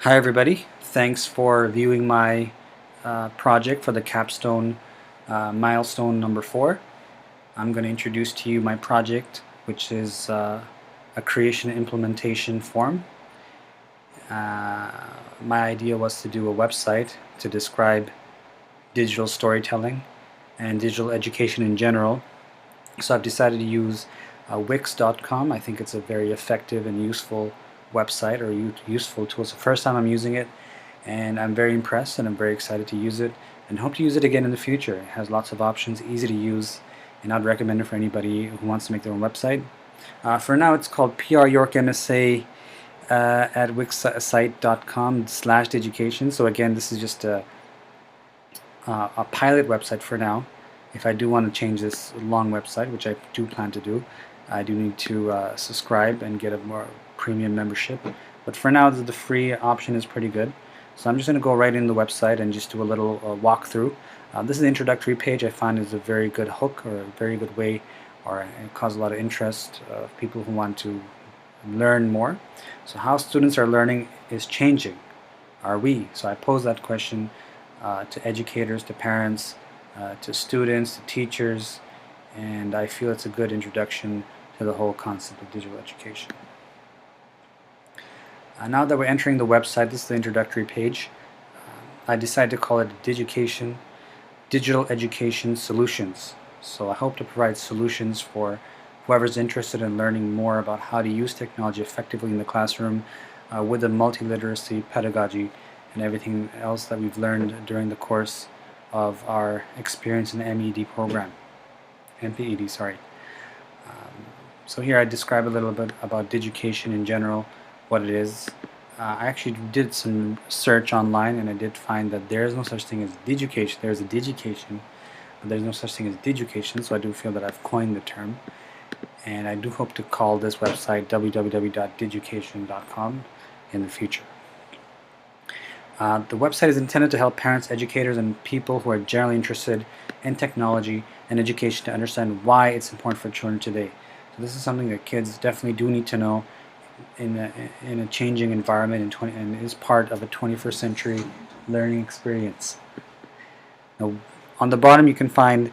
Hi everybody, thanks for viewing my project for the capstone milestone number 4. I'm going to introduce to you my project, which is a creation and implementation form. My idea was to do a website to describe digital storytelling and digital education in general. So I've decided to use Wix.com. I think it's a very effective and useful website or useful tool. It's the first time I'm using it, and I'm very impressed and I'm very excited to use it and hope to use it again in the future. It has lots of options, easy to use, and I'd recommend it for anybody who wants to make their own website. For now, it's called PR York MSA at wixsite.com/education. So again, this is just a pilot website for now. If I do want to change this long website, which I do plan to do, I do need to subscribe and get a more premium membership. But for now, the free option is pretty good. So I'm just going to go right in the website and just do a little walkthrough. This is the introductory page. I find is a very good hook, or a very good way, or it causes a lot of interest of people who want to learn more. So how students are learning is changing. Are we? So I pose that question to educators, to parents, to students, to teachers, and I feel it's a good introduction to the whole concept of digital education. Now that we're entering the website, this is the introductory page. I decided to call it Digital Education Solutions. So I hope to provide solutions for whoever's interested in learning more about how to use technology effectively in the classroom with the multiliteracy pedagogy and everything else that we've learned during the course of our experience in the MED program. MPED, sorry. So here I describe a little bit about education in general, what it is. I actually did some search online, and I did find that there is no such thing as education. There is a digication, but there's no such thing as education, so I do feel that I've coined the term. And I do hope to call this website www.digication.com in the future. The website is intended to help parents, educators, and people who are generally interested in technology and education to understand why it's important for children today. So this is something that kids definitely do need to know in a changing environment and is part of a 21st century learning experience. Now, on the bottom you can find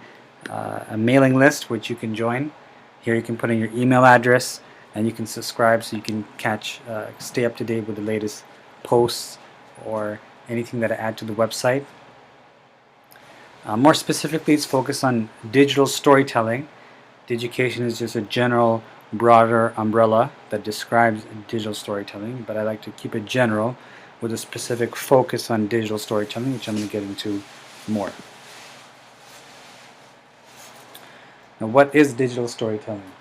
a mailing list which you can join. Here you can put in your email address and you can subscribe so you can stay up to date with the latest posts or anything that I add to the website. More specifically, it's focused on digital storytelling. Digication is just a general, broader umbrella that describes digital storytelling, but I like to keep it general with a specific focus on digital storytelling, which I'm going to get into more. Now, what is digital storytelling?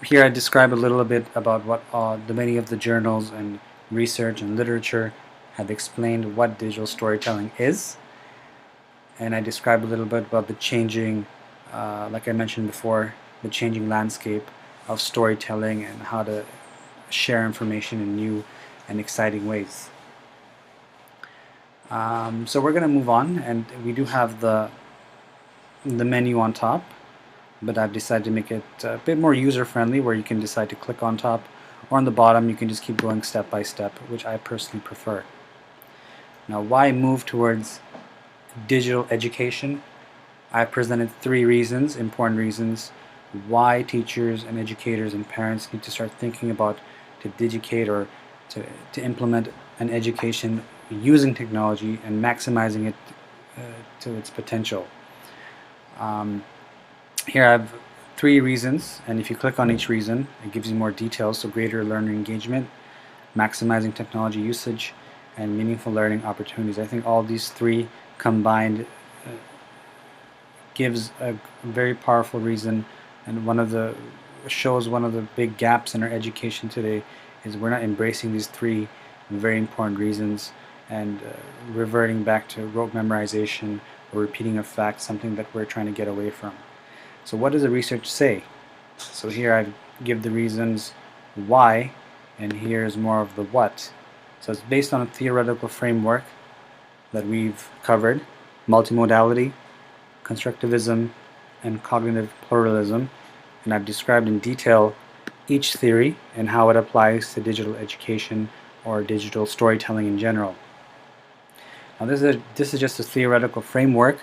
Here I describe a little bit about what many of the journals and research and literature have explained what digital storytelling is, and I describe a little bit about the changing, like I mentioned before, the changing landscape of storytelling and how to share information in new and exciting ways. So we're going to move on, and we do have the menu on top, but I've decided to make it a bit more user-friendly, where you can decide to click on top, or on the bottom you can just keep going step by step, which I personally prefer. Now, why move towards digital education? I've presented 3 reasons, important reasons, why teachers and educators and parents need to start thinking about to digicate or to implement an education using technology and maximizing it to its potential. Here I have 3 reasons, and if you click on each reason, it gives you more details, so greater learner engagement, maximizing technology usage, and meaningful learning opportunities. I think all these 3 combined gives a very powerful reason, and shows one of the big gaps in our education today is we're not embracing these 3 very important reasons and reverting back to rote memorization or repeating a fact, something that we're trying to get away from. So what does the research say? So here I give the reasons why, and here's more of the what. So it's based on a theoretical framework that we've covered: multimodality, constructivism, and cognitive pluralism. And I've described in detail each theory and how it applies to digital education or digital storytelling in general. Now this is just a theoretical framework.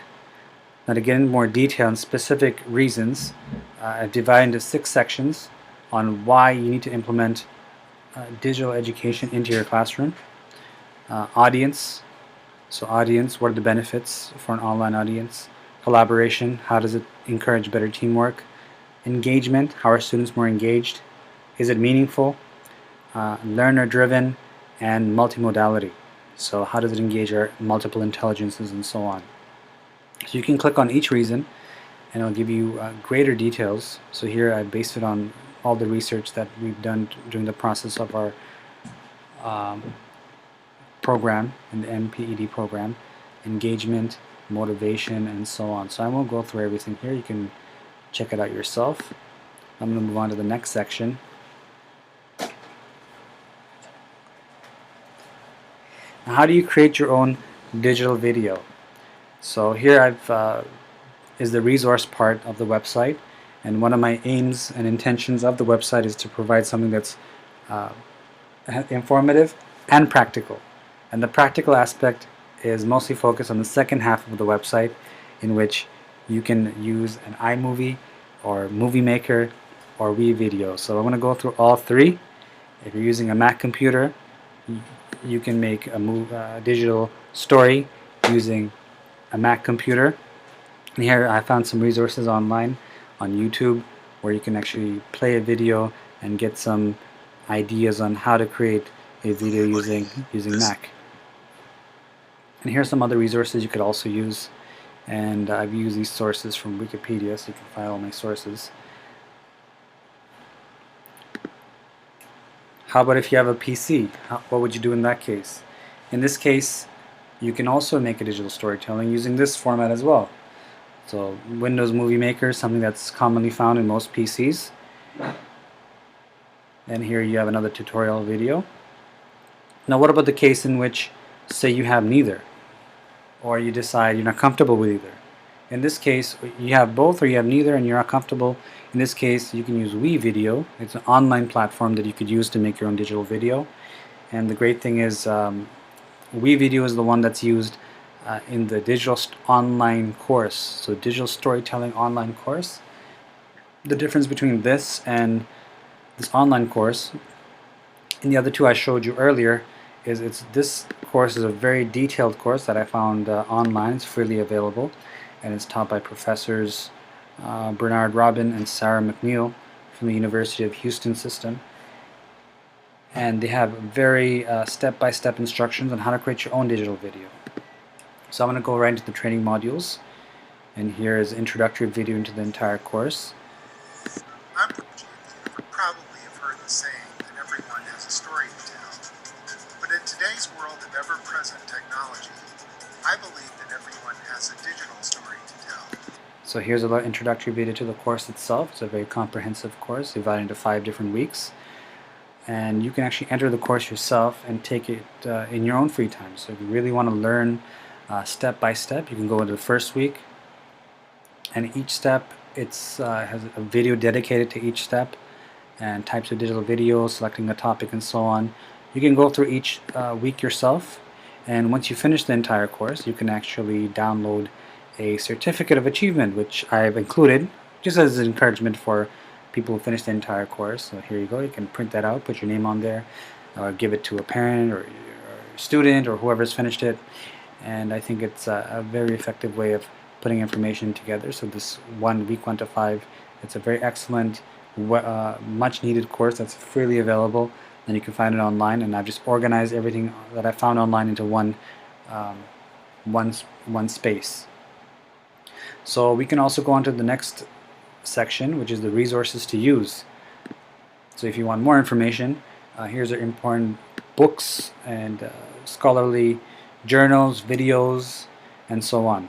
Now to get into more detail and specific reasons, I've divided into 6 sections on why you need to implement digital education into your classroom. Audience, so audience, what are the benefits for an online audience? Collaboration, how does it encourage better teamwork? Engagement, how are students more engaged? Is it meaningful? Learner-driven, and multimodality. So how does it engage our multiple intelligences and so on? So you can click on each reason and it'll give you greater details. So here I based it on all the research that we've done during the process of our program, in the MPED program, engagement, motivation, and so on. So I won't go through everything here. You can check it out yourself. I'm going to move on to the next section. Now, how do you create your own digital video? So here is the resource part of the website, and one of my aims and intentions of the website is to provide something that's informative and practical. And the practical aspect is mostly focused on the second half of the website, in which you can use an iMovie or Movie Maker or WeVideo. So I'm going to go through all 3. If you're using a Mac computer, you can make a digital story using a Mac computer. And here I found some resources online on YouTube where you can actually play a video and get some ideas on how to create a video using Mac. And here's some other resources you could also use, and I've used these sources from Wikipedia, so you can find all my sources. How about if you have a PC? What would you do in that case? In this case, you can also make a digital storytelling using this format as well. So Windows Movie Maker is something that's commonly found in most PCs. And here you have another tutorial video. Now what about the case in which, say, you have neither, or you decide you're not comfortable with either? In this case, you have both or you have neither and you're not comfortable. In this case, you can use WeVideo. It's an online platform that you could use to make your own digital video. And the great thing is WeVideo is the one that's used in the digital online course, so digital storytelling online course. The difference between this and this online course and the other 2 I showed you earlier is this course is a very detailed course that I found online. It's freely available, and it's taught by professors Bernard Robin and Sarah McNeil from the University of Houston system. And they have very step-by-step instructions on how to create your own digital video. So I'm going to go right into the training modules, and here is an introductory video into the entire course. I'm you would probably have heard the saying that everyone has a story to tell. But in today's world of ever-present technology, I believe that everyone has a digital story to tell. So here's a little introductory video to the course itself. It's a very comprehensive course divided into 5 different weeks. And you can actually enter the course yourself and take it in your own free time. So if you really want to learn step by step, you can go into the first week, and each step has a video dedicated to each step and types of digital videos, selecting a topic and so on. You can go through each week yourself, and once you finish the entire course, you can actually download a certificate of achievement, which I've included just as an encouragement for people who finish the entire course. So here you go, you can print that out, put your name on there, or give it to a parent or student or whoever's finished it. And I think it's a very effective way of putting information together. So this week 1 to 5, it's a very excellent, much needed course that's freely available, and you can find it online. And I've just organized everything that I found online into one space. So we can also go on to the next section, which is the resources to use. So if you want more information, here's our important books and scholarly journals, videos, and so on.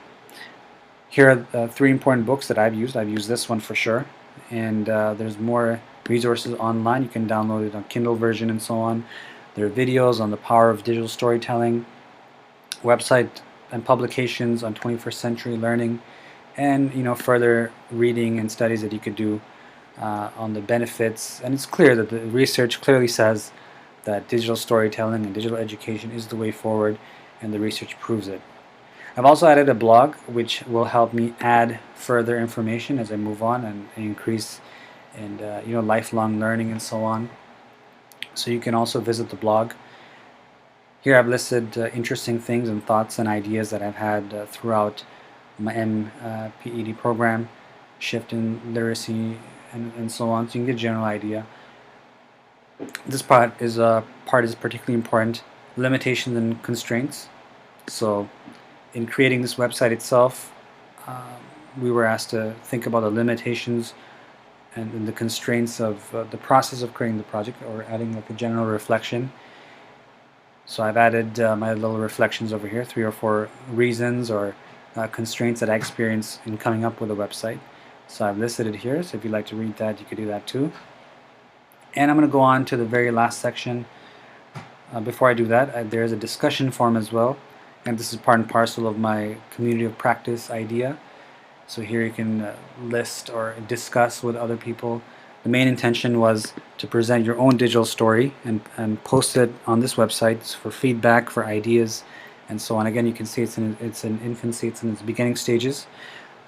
Here are 3 important books that I've used. I've used this one for sure, and there's more resources online. You can download it on Kindle version and so on. There are videos on the power of digital storytelling, website and publications on 21st century learning, and further reading and studies that you could do on the benefits, and it's clear that the research clearly says that digital storytelling and digital education is the way forward, and the research proves it. I've also added a blog which will help me add further information as I move on and increase and lifelong learning and so on. So you can also visit the blog. Here I've listed interesting things and thoughts and ideas that I've had throughout my MPED program, shift in literacy and so on, so you can get a general idea. This part is particularly important: limitations and constraints. So in creating this website itself, we were asked to think about the limitations and the constraints of the process of creating the project, or adding like a general reflection. So I've added my little reflections over here, 3 or 4 reasons or constraints that I experience in coming up with a website. So I've listed it here, so if you'd like to read that, you could do that too. And I'm going to go on to the very last section. Before I do that, there's a discussion forum as well, and this is part and parcel of my community of practice idea. So here you can list or discuss with other people. The main intention was to present your own digital story and post it on this website for feedback, for ideas, and so on. Again, you can see it's in infancy, it's in its beginning stages.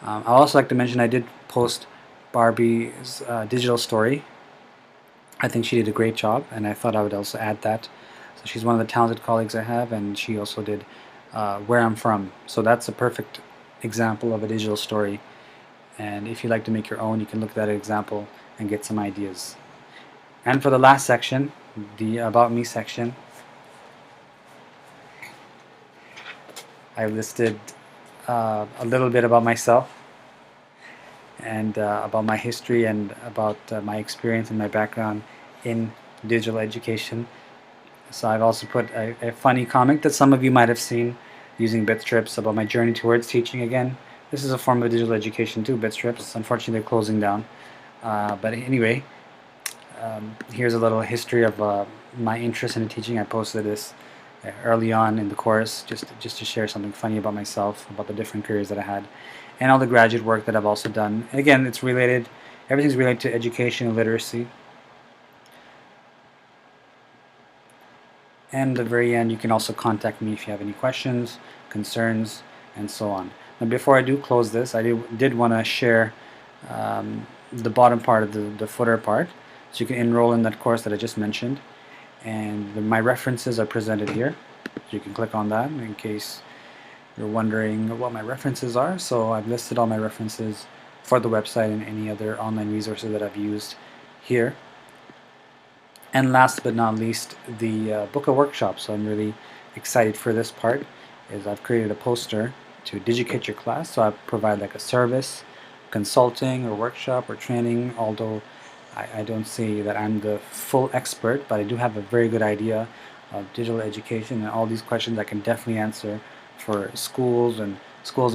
I'd also like to mention I did post Barbie's digital story. I think she did a great job, and I thought I would also add that. So she's one of the talented colleagues I have, and she also did Where I'm From. So that's a perfect example of a digital story. And if you'd like to make your own, you can look at that example and get some ideas. And for the last section, the About Me section, I listed a little bit about myself and about my history and about my experience and my background in digital education. So I've also put a funny comic that some of you might have seen using Bitstrips about my journey towards teaching. Again, this is a form of digital education too, Bitstrips. Unfortunately, they're closing down. But anyway, here's a little history of my interest in teaching. I posted this early on in the course just to share something funny about myself, about the different careers that I had, and all the graduate work that I've also done. And again, it's related, everything's related to education and literacy. And at the very end, you can also contact me if you have any questions, concerns, and so on. Now, before I do close this, I did want to share the bottom part of the footer part, so you can enroll in that course that I just mentioned. And my references are presented here, so you can click on that in case you're wondering what my references are. So I've listed all my references for the website and any other online resources that I've used here. And last but not least, the book a workshop. So I'm really excited for this part, is I've created a poster to digicate your class. So I provide like a service, consulting or workshop or training, although I don't say that I'm the full expert, but I do have a very good idea of digital education, and all these questions I can definitely answer for schools in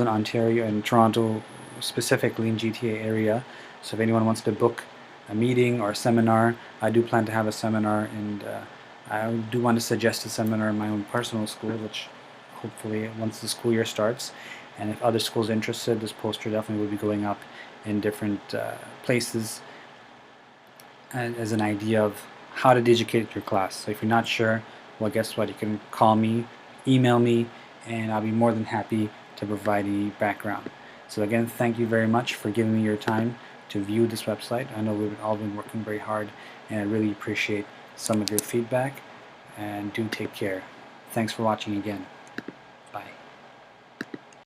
Ontario and Toronto, specifically in GTA area. So if anyone wants to book a meeting or a seminar, I do plan to have a seminar, and I do want to suggest a seminar in my own personal school, which hopefully once the school year starts. And if other schools are interested, this poster definitely will be going up in different places as an idea of how to digicate your class. So if you're not sure, well, guess what? You can call me, email me, and I'll be more than happy to provide any background. So again, thank you very much for giving me your time to view this website. I know we've all been working very hard, and I really appreciate some of your feedback, and do take care. Thanks for watching again. Bye.